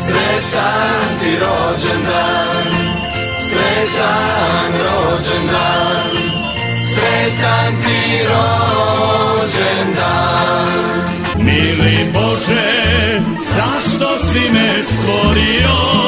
Sretan ti rođendan, sretan rođendan, sretan ti rođendan. Mili Bože, zašto si me stvorio?